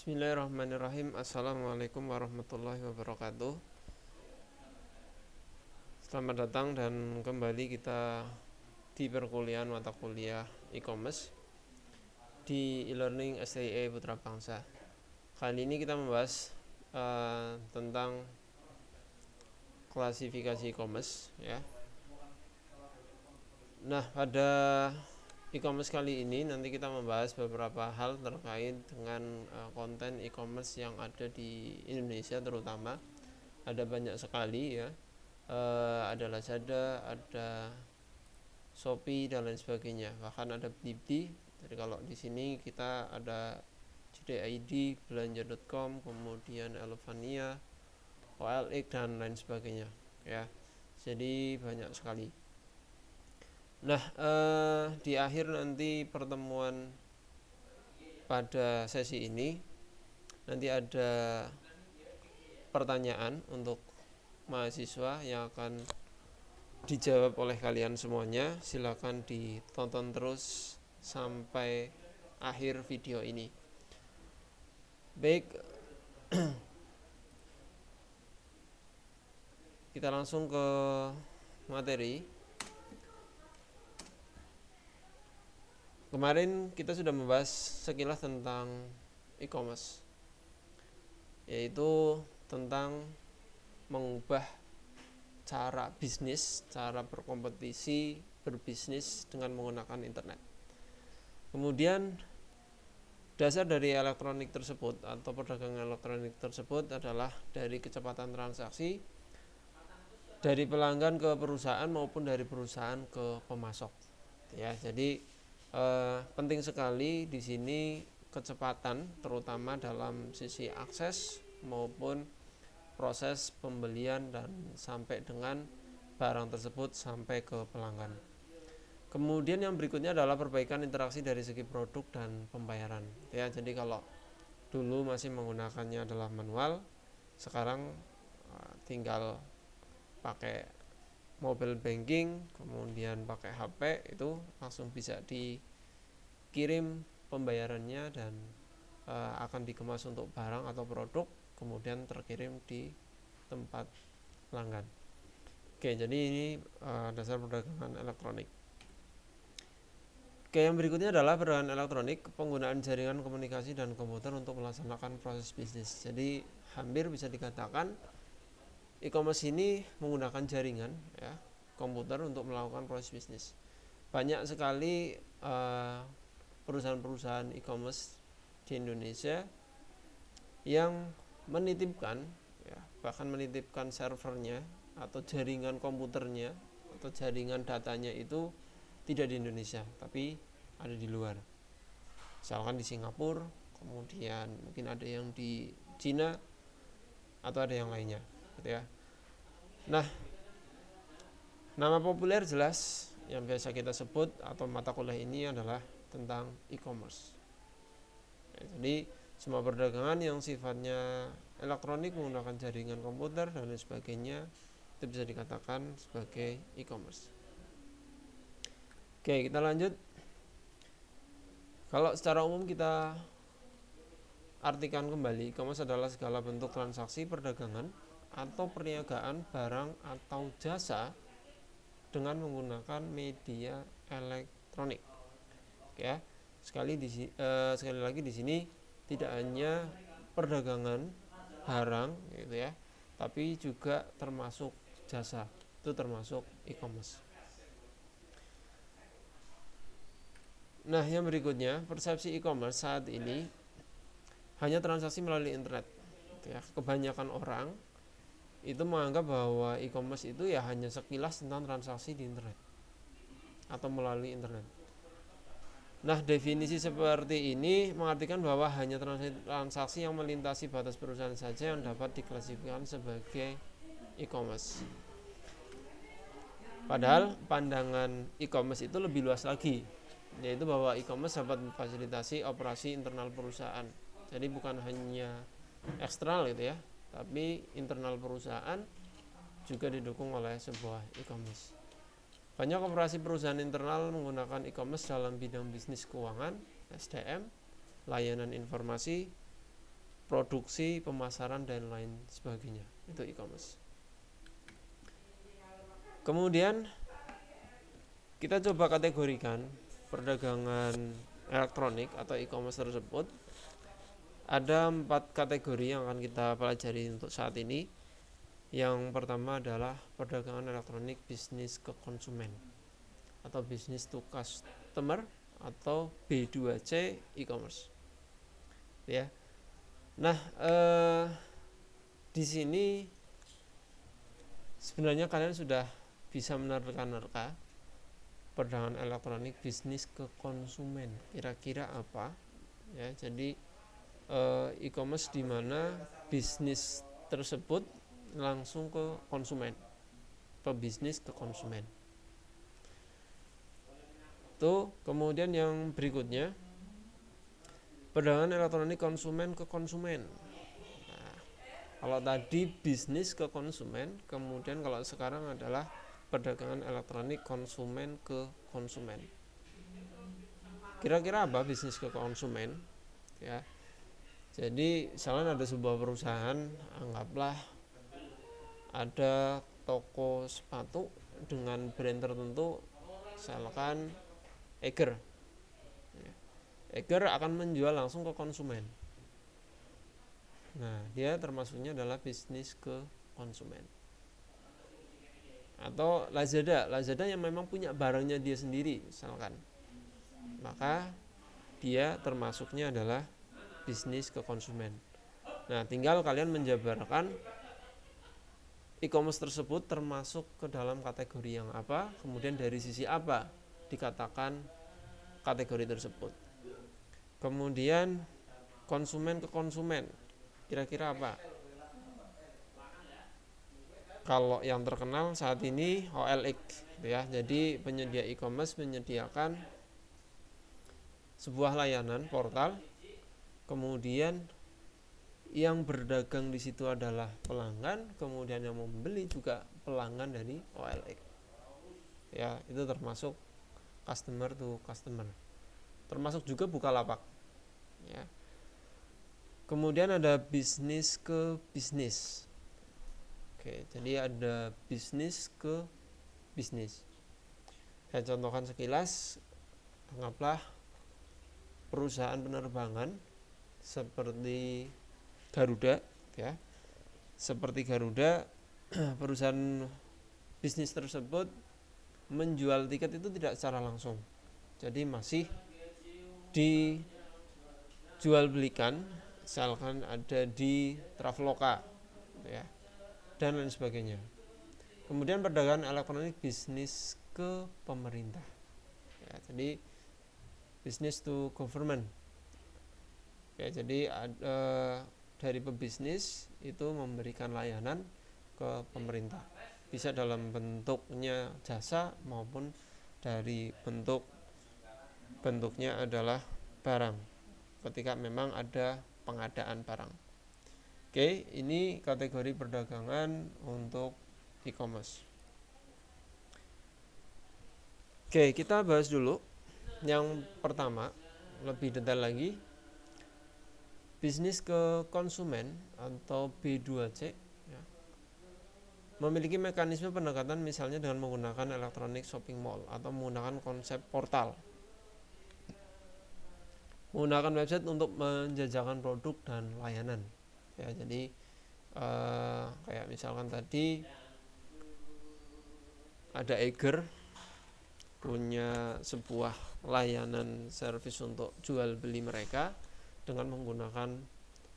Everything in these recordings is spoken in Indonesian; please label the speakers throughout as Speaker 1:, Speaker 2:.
Speaker 1: Bismillahirrahmanirrahim. Assalamualaikum warahmatullahi wabarakatuh. Selamat datang dan kembali kita di perkuliahan mata kuliah e-commerce di e-learning STIA Putra Bangsa. Kali ini kita membahas tentang klasifikasi e-commerce ya. Nah, pada e-commerce kali ini nanti kita membahas beberapa hal terkait dengan konten e-commerce yang ada di Indonesia terutama. Ada banyak sekali ya. Ada Lazada, ada Shopee dan lain sebagainya. Bahkan ada Blibli. Jadi kalau di sini kita ada JDID, belanja.com, kemudian Elevania, OLX dan lain sebagainya ya. Jadi banyak sekali. Nah, di akhir nanti pertemuan pada sesi ini nanti ada pertanyaan untuk mahasiswa yang akan dijawab oleh kalian semuanya. Silakan ditonton terus sampai akhir video ini. Baik, kita langsung ke materi. Kemarin kita sudah membahas sekilas tentang e-commerce, yaitu tentang mengubah cara bisnis, cara berkompetisi, berbisnis dengan menggunakan internet. Kemudian dasar dari elektronik tersebut atau perdagangan elektronik tersebut adalah dari kecepatan transaksi dari pelanggan ke perusahaan maupun dari perusahaan ke pemasok. Ya, jadi penting sekali di sini kecepatan, terutama dalam sisi akses maupun proses pembelian dan sampai dengan barang tersebut sampai ke pelanggan. Kemudian yang berikutnya adalah perbaikan interaksi dari segi produk dan pembayaran. Ya, jadi kalau dulu masih menggunakannya adalah manual, sekarang tinggal pakai mobile banking, kemudian pakai HP, itu langsung bisa dikirim pembayarannya dan akan dikemas untuk barang atau produk, kemudian terkirim di tempat pelanggan. Oke, jadi ini dasar perdagangan elektronik. Oke, yang berikutnya adalah perdagangan elektronik, penggunaan jaringan komunikasi dan komputer untuk melaksanakan proses bisnis. Jadi hampir bisa dikatakan e-commerce ini menggunakan jaringan ya, komputer untuk melakukan proses bisnis. Banyak sekali perusahaan-perusahaan e-commerce di Indonesia yang menitipkan ya, bahkan menitipkan servernya atau jaringan komputernya atau jaringan datanya itu tidak di Indonesia, tapi ada di luar. Misalkan di Singapura, kemudian mungkin ada yang di Cina atau ada yang lainnya gitu ya. Nah, nama populer jelas yang biasa kita sebut atau mata kuliah ini adalah tentang e-commerce. Ya, jadi semua perdagangan yang sifatnya elektronik menggunakan jaringan komputer dan lain sebagainya itu bisa dikatakan sebagai e-commerce. Oke, kita lanjut. Kalau secara umum kita artikan kembali, e-commerce adalah segala bentuk transaksi perdagangan atau perniagaan barang atau jasa dengan menggunakan media elektronik. Ya, sekali lagi di sini tidak hanya perdagangan barang gitu ya, tapi juga termasuk jasa. Itu termasuk e-commerce. Nah, yang berikutnya, persepsi e-commerce saat ini hanya transaksi melalui internet. Ya, kebanyakan orang itu menganggap bahwa e-commerce itu ya hanya sekilas tentang transaksi di internet atau melalui internet. Nah, definisi seperti ini mengartikan bahwa hanya transaksi yang melintasi batas perusahaan saja yang dapat diklasifikasikan sebagai e-commerce. Padahal pandangan e-commerce itu lebih luas lagi, yaitu bahwa e-commerce dapat memfasilitasi operasi internal perusahaan. Jadi bukan hanya eksternal gitu ya, tapi internal perusahaan juga didukung oleh sebuah e-commerce. Banyak operasi perusahaan internal menggunakan e-commerce dalam bidang bisnis keuangan, SDM, layanan informasi, produksi, pemasaran dan lain sebagainya. Itu e-commerce. Kemudian kita coba kategorikan perdagangan elektronik atau e-commerce tersebut. Ada 4 kategori yang akan kita pelajari untuk saat ini. Yang pertama adalah perdagangan elektronik bisnis ke konsumen atau business to customer atau B2C e-commerce. Ya. Nah, di sini sebenarnya kalian sudah bisa menerka-nerka perdagangan elektronik bisnis ke konsumen. Kira-kira apa? Ya, jadi e-commerce di mana bisnis tersebut langsung ke konsumen, pebisnis ke konsumen. Tuh, kemudian yang berikutnya perdagangan elektronik konsumen ke konsumen. Nah, kalau tadi bisnis ke konsumen, kemudian kalau sekarang adalah perdagangan elektronik konsumen ke konsumen. Kira-kira apa bisnis ke konsumen? Ya, jadi misalnya ada sebuah perusahaan, anggaplah ada toko sepatu dengan brand tertentu, misalkan Eiger. Eiger akan menjual langsung ke konsumen. Nah, dia termasuknya adalah bisnis ke konsumen. Atau Lazada yang memang punya barangnya dia sendiri, misalkan, maka dia termasuknya adalah bisnis ke konsumen. Nah, tinggal kalian menjabarkan e-commerce tersebut termasuk ke dalam kategori yang apa, kemudian dari sisi apa dikatakan kategori tersebut. Kemudian konsumen ke konsumen, kira-kira apa? Kalau yang terkenal saat ini OLX, ya. Jadi penyedia e-commerce menyediakan sebuah layanan portal, kemudian yang berdagang di situ adalah pelanggan, kemudian yang membeli juga pelanggan dari OLX. Ya, itu termasuk customer to customer. Termasuk juga Bukalapak. Ya. Kemudian ada bisnis ke bisnis. Oke, jadi ada bisnis ke bisnis. Saya contohkan sekilas, anggaplah perusahaan penerbangan seperti Garuda, ya. Seperti Garuda, perusahaan bisnis tersebut menjual tiket itu tidak secara langsung. Jadi masih dijual belikan, misalkan ada di Traveloka, ya, dan lain sebagainya. Kemudian perdagangan elektronik bisnis ke pemerintah. Ya, jadi business to government. Ya, jadi dari pebisnis itu memberikan layanan ke pemerintah. Bisa dalam bentuknya jasa maupun dari bentuknya adalah barang. Ketika memang ada pengadaan barang. Oke, ini kategori perdagangan untuk e-commerce. Oke, kita bahas dulu yang pertama, lebih detail lagi, bisnis ke konsumen atau B2C, ya, memiliki mekanisme pendekatan misalnya dengan menggunakan electronic shopping mall atau menggunakan konsep portal, menggunakan website untuk menjajakan produk dan layanan. Ya, jadi kayak misalkan tadi ada Eiger punya sebuah layanan servis untuk jual beli mereka dengan menggunakan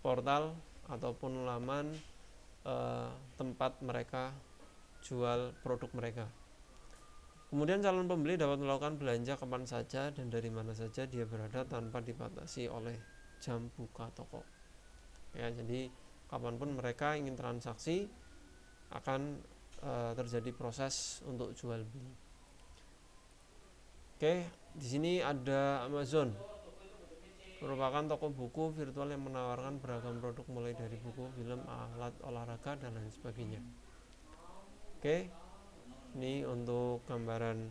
Speaker 1: portal ataupun laman tempat mereka jual produk mereka. Kemudian calon pembeli dapat melakukan belanja kapan saja dan dari mana saja dia berada tanpa dibatasi oleh jam buka toko. Ya, jadi kapanpun mereka ingin transaksi akan terjadi proses untuk jual beli. Oke, di sini ada Amazon, merupakan toko buku virtual yang menawarkan beragam produk mulai dari buku, film, alat olahraga dan lain sebagainya. Oke, ini untuk gambaran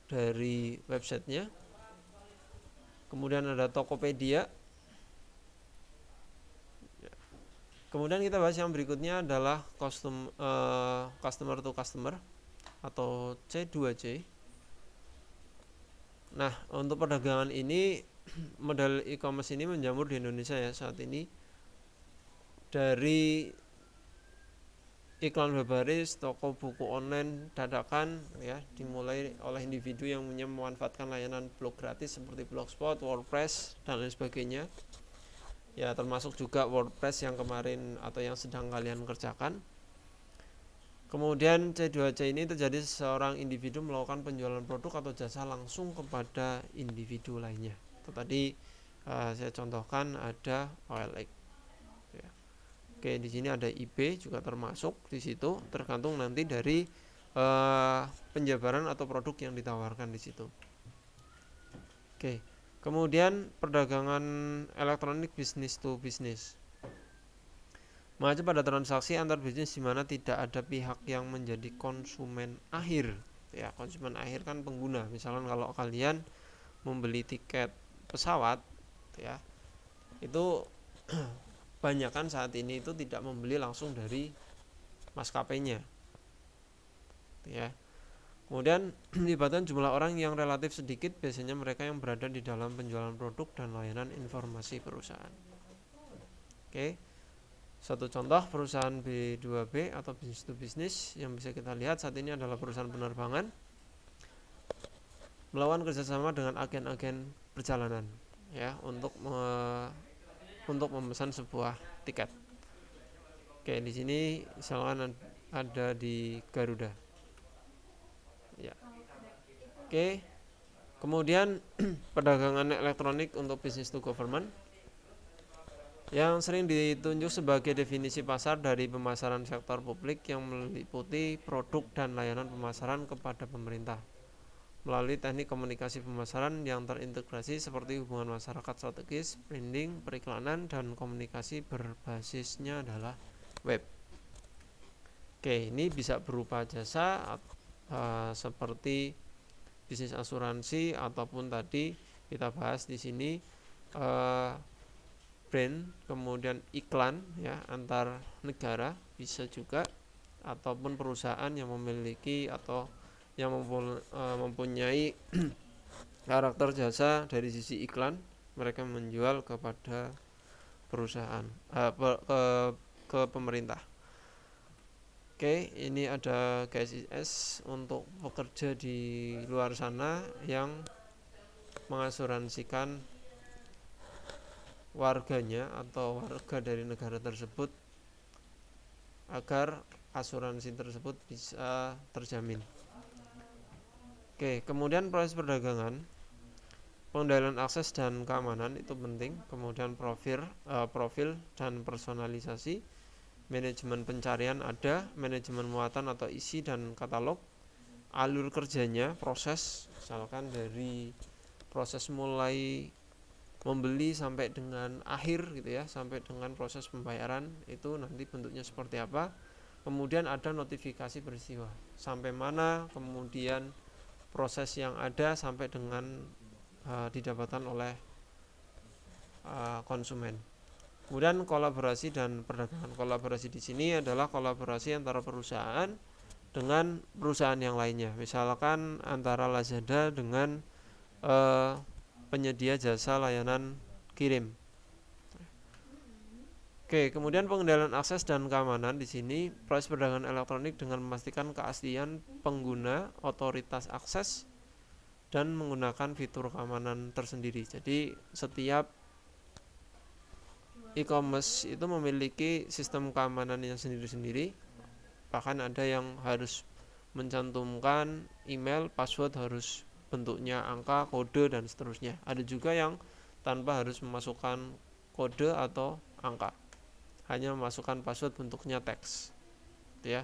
Speaker 1: dari websitenya. Kemudian ada Tokopedia. Kemudian kita bahas yang berikutnya adalah customer to customer atau C2C. Nah, untuk perdagangan ini model e-commerce ini menjamur di Indonesia ya saat ini. Dari iklan berbaris, toko buku online dadakan ya, dimulai oleh individu yang memanfaatkan layanan blog gratis seperti Blogspot, WordPress dan lain sebagainya. Ya, termasuk juga WordPress yang kemarin atau yang sedang kalian kerjakan. Kemudian C2C ini terjadi seorang individu melakukan penjualan produk atau jasa langsung kepada individu lainnya. Itu tadi saya contohkan ada OLX. Ya. Oke, di sini ada eBay juga termasuk di situ, tergantung nanti dari penjabaran atau produk yang ditawarkan di situ. Oke, kemudian perdagangan elektronik business to business. Mengacu pada transaksi antar bisnis di mana tidak ada pihak yang menjadi konsumen akhir. Ya, konsumen akhir kan pengguna. Misalkan kalau kalian membeli tiket pesawat, ya, itu banyakan saat ini itu tidak membeli langsung dari maskapainya, ya. Kemudian melibatkan jumlah orang yang relatif sedikit, biasanya mereka yang berada di dalam penjualan produk dan layanan informasi perusahaan. Oke. Satu contoh perusahaan B2B atau business to business yang bisa kita lihat saat ini adalah perusahaan penerbangan melakukan kerjasama dengan agen-agen perjalanan ya untuk memesan sebuah tiket. Oke, di sini misalkan ada di Garuda. Ya. Oke. Kemudian perdagangan elektronik untuk business to government yang sering ditunjuk sebagai definisi pasar dari pemasaran sektor publik yang meliputi produk dan layanan pemasaran kepada pemerintah melalui teknik komunikasi pemasaran yang terintegrasi seperti hubungan masyarakat strategis, branding, periklanan, dan komunikasi berbasisnya adalah web. Oke, ini bisa berupa jasa seperti bisnis asuransi ataupun tadi kita bahas di sini brand, kemudian iklan ya antar negara bisa juga, ataupun perusahaan yang memiliki atau yang mempunyai karakter jasa dari sisi iklan, mereka menjual kepada perusahaan ke pemerintah. Oke, ini ada KSIS untuk pekerja di luar sana yang mengasuransikan warganya atau warga dari negara tersebut agar asuransi tersebut bisa terjamin. Oke, kemudian proses perdagangan, pengendalian akses dan keamanan itu penting. Kemudian profil dan personalisasi, manajemen pencarian ada, manajemen muatan atau isi dan katalog, alur kerjanya, proses, misalkan dari proses mulai membeli sampai dengan akhir gitu ya, sampai dengan proses pembayaran itu nanti bentuknya seperti apa. Kemudian ada notifikasi peristiwa, sampai mana kemudian proses yang ada sampai dengan didapatkan oleh konsumen. Kemudian kolaborasi dan perdagangan. Kolaborasi di sini adalah kolaborasi antara perusahaan dengan perusahaan yang lainnya. Misalkan antara Lazada dengan penyedia jasa layanan kirim. Oke, kemudian pengendalian akses dan keamanan di sini proses perdagangan elektronik dengan memastikan keaslian pengguna, otoritas akses, dan menggunakan fitur keamanan tersendiri. Jadi setiap e-commerce itu memiliki sistem keamanan yang sendiri-sendiri. Bahkan ada yang harus mencantumkan email, password harus bentuknya angka, kode, dan seterusnya. Ada juga yang tanpa harus memasukkan kode atau angka, hanya memasukkan password bentuknya teks, ya.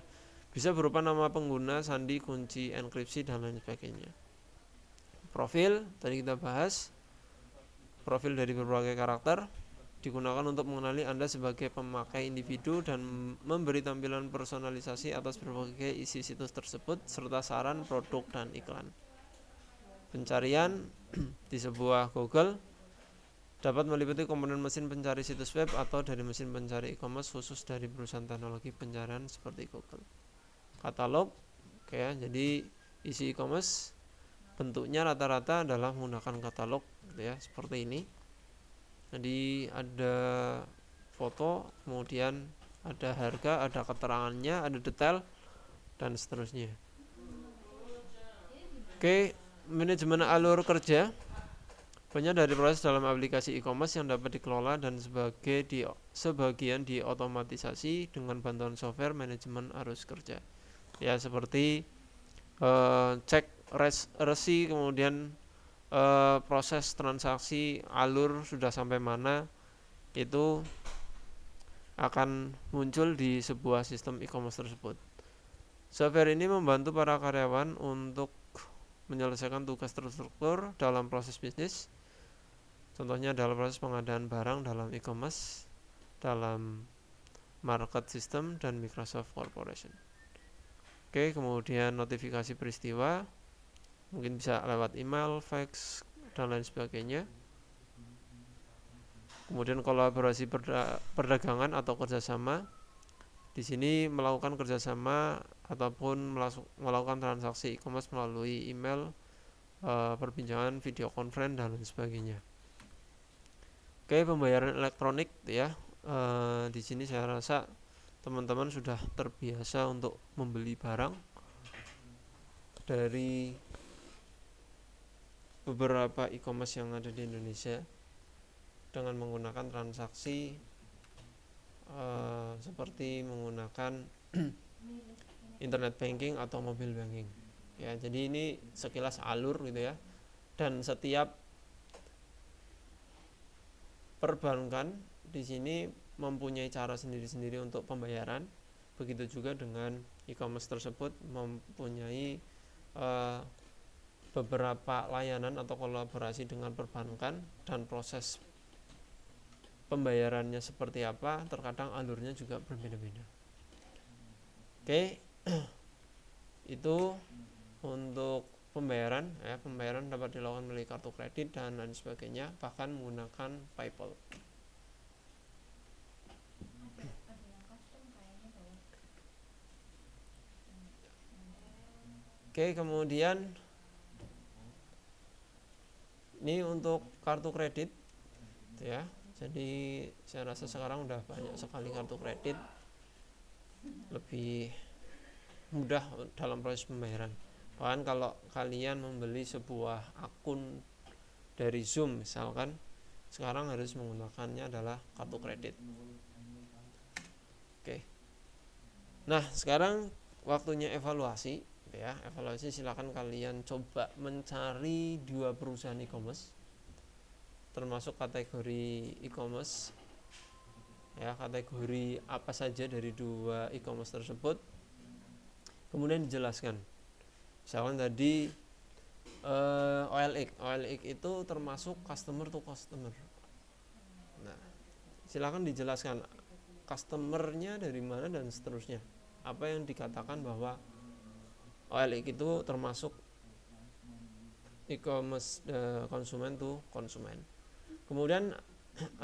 Speaker 1: Bisa berupa nama pengguna, sandi, kunci, enkripsi, dan lain sebagainya. Profil tadi kita bahas, profil dari berbagai karakter digunakan untuk mengenali Anda sebagai pemakai individu dan memberi tampilan personalisasi atas berbagai isi situs tersebut serta saran produk dan iklan. Pencarian di sebuah Google dapat meliputi komponen mesin pencari situs web atau dari mesin pencari e-commerce khusus dari perusahaan teknologi pencarian seperti Google. Katalog, oke ya, jadi isi e-commerce bentuknya rata-rata adalah menggunakan katalog, gitu ya, seperti ini. Jadi ada foto, kemudian ada harga, ada keterangannya, ada detail, dan seterusnya. Oke, manajemen alur kerja. Banyak dari proses dalam aplikasi e-commerce yang dapat dikelola dan sebagian diotomatisasi dengan bantuan software manajemen arus kerja. Ya, seperti cek resi, kemudian proses transaksi, alur sudah sampai mana, itu akan muncul di sebuah sistem e-commerce tersebut. Software ini membantu para karyawan untuk menyelesaikan tugas terstruktur dalam proses bisnis. Contohnya adalah proses pengadaan barang dalam e-commerce, dalam market system, dan Microsoft Corporation. Oke, kemudian notifikasi peristiwa, mungkin bisa lewat email, fax, dan lain sebagainya. Kemudian kolaborasi perdagangan atau kerjasama. Di sini melakukan kerjasama ataupun melakukan transaksi e-commerce melalui email, perbincangan, video conference, dan lain sebagainya. Oke, pembayaran elektronik ya. Di sini saya rasa teman-teman sudah terbiasa untuk membeli barang dari beberapa e-commerce yang ada di Indonesia dengan menggunakan transaksi seperti menggunakan internet banking atau mobile banking. Ya, jadi ini sekilas alur gitu ya. Dan setiap perbankan di sini mempunyai cara sendiri-sendiri untuk pembayaran. Begitu juga dengan e-commerce tersebut mempunyai beberapa layanan atau kolaborasi dengan perbankan, dan proses pembayarannya seperti apa, terkadang alurnya juga berbeda-beda. Oke, itu untuk pembayaran ya. Pembayaran dapat dilakukan melalui kartu kredit dan lain sebagainya, bahkan menggunakan PayPal. Oke, kemudian ini untuk kartu kredit ya. Jadi saya rasa sekarang udah banyak sekali kartu kredit, lebih mudah dalam proses pembayaran. Bahkan kalau kalian membeli sebuah akun dari Zoom misalkan, sekarang harus menggunakannya adalah kartu kredit. Oke. Nah, sekarang waktunya evaluasi ya. Evaluasi, silakan kalian coba mencari 2 perusahaan e-commerce termasuk kategori e-commerce ya, kategori apa saja dari 2 e-commerce tersebut, kemudian dijelaskan. Misalkan tadi OLX itu termasuk customer to customer. Nah, silakan dijelaskan customernya dari mana dan seterusnya. Apa yang dikatakan bahwa OLX itu termasuk e-commerce konsumen to konsumen. Kemudian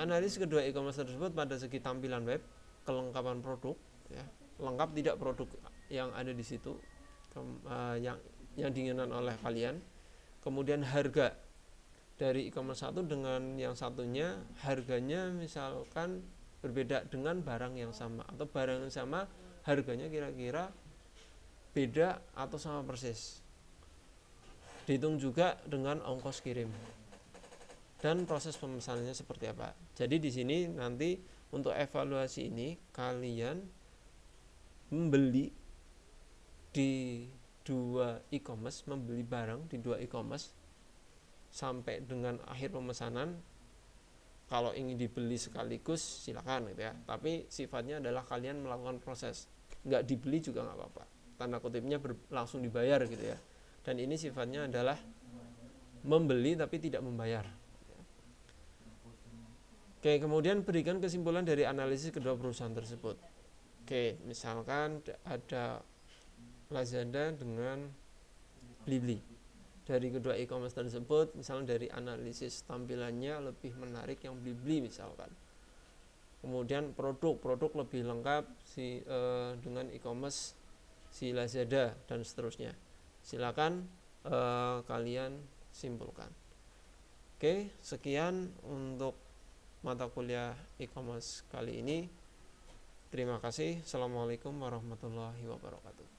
Speaker 1: analisis kedua e-commerce tersebut pada segi tampilan web, kelengkapan produk ya, lengkap tidak produk yang ada di situ, yang diinginkan oleh kalian. Kemudian harga dari e-commerce satu dengan yang satunya, harganya misalkan berbeda dengan barang yang sama, atau barang yang sama harganya kira-kira beda atau sama persis. Dihitung juga dengan ongkos kirim dan proses pemesanannya seperti apa. Jadi di sini nanti untuk evaluasi ini kalian membeli di 2 e-commerce, membeli barang di 2 e-commerce sampai dengan akhir pemesanan. Kalau ingin dibeli sekaligus silakan gitu ya. Tapi sifatnya adalah kalian melakukan proses. Enggak dibeli juga enggak apa-apa. Tanda kutipnya langsung dibayar gitu ya. Dan ini sifatnya adalah membeli tapi tidak membayar. Oke, kemudian berikan kesimpulan dari analisis kedua perusahaan tersebut. Oke, misalkan ada Lazada dengan Blibli. dari kedua e-commerce tersebut, misalnya dari analisis tampilannya lebih menarik yang beli misalkan. Kemudian produk lebih lengkap dengan e-commerce si Lazada dan seterusnya. Silakan kalian simpulkan. Oke, sekian untuk mata kuliah e-commerce kali ini. Terima kasih. Assalamualaikum warahmatullahi wabarakatuh.